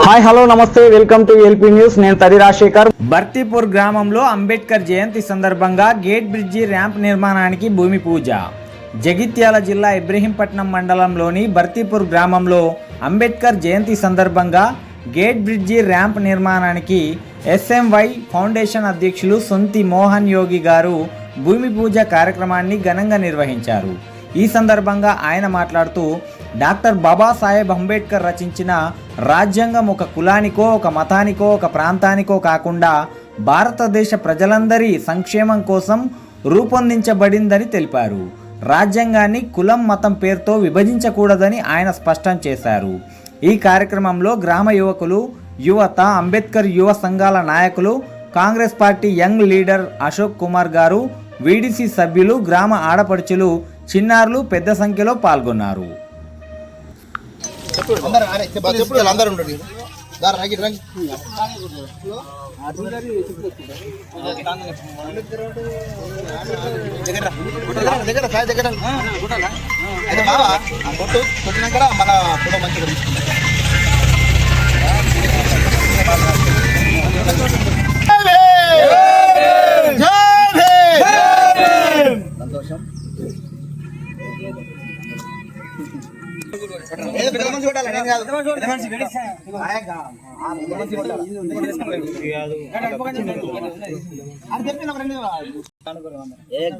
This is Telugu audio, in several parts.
హాయ్ హలో నమస్తే వెల్కమ్ టు ఎల్పీ న్యూస్. నేను తడి రాజశేఖర్. బర్తీపూర్ గ్రామంలో అంబేద్కర్ జయంతి సందర్భంగా గేట్ బ్రిడ్జి ర్యాంప్ నిర్మాణానికి భూమి పూజ. జగిత్యాల జిల్లా ఇబ్రహీంపట్నం మండలంలోని బర్తీపూర్ గ్రామంలో అంబేద్కర్ జయంతి సందర్భంగా గేట్ బ్రిడ్జి ర్యాంప్ నిర్మాణానికి ఎస్ఎంవై ఫౌండేషన్ అధ్యక్షులు సొంతి మోహన్ యోగి గారు భూమి పూజ కార్యక్రమాన్ని ఘనంగా నిర్వహించారు. ఈ సందర్భంగా ఆయన మాట్లాడుతూ డాక్టర్ బాబాసాహెబ్ అంబేద్కర్ రచించిన రాజ్యాంగం ఒక కులానికో, ఒక మతానికో, ఒక ప్రాంతానికో కాకుండా భారతదేశ ప్రజలందరి సంక్షేమం కోసం రూపొందించబడిందని తెలిపారు. రాజ్యాంగాన్ని కులం, మతం పేరుతో విభజించకూడదని ఆయన స్పష్టం చేశారు. ఈ కార్యక్రమంలో గ్రామ యువకులు, యువత, అంబేద్కర్ యువ సంఘాల నాయకులు, Congress party young leader Ashok Kumar గారు, వీడీసీ సభ్యులు, గ్రామ ఆడపడుచులు, చిన్నారులు పెద్ద సంఖ్యలో పాల్గొన్నారు.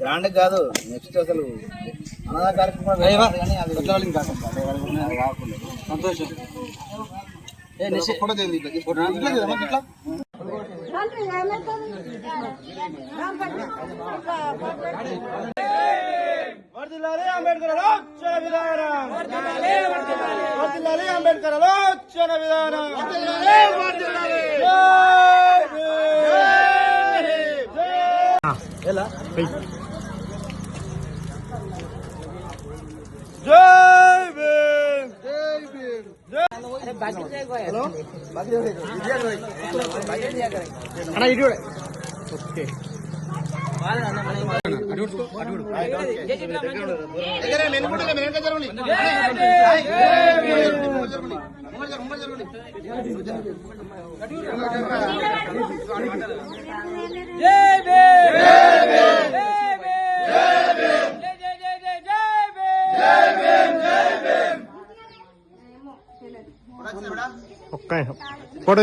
గ్రాండ్ కాదు, నెక్స్ట్ అసలు అన్నదా కార్యక్రమం సంతోషం. అంబేద్కర్ ఆలోచన విధానం, అంబేద్కర్ ఆలోచన విధానం. ఒక్క ఫోటో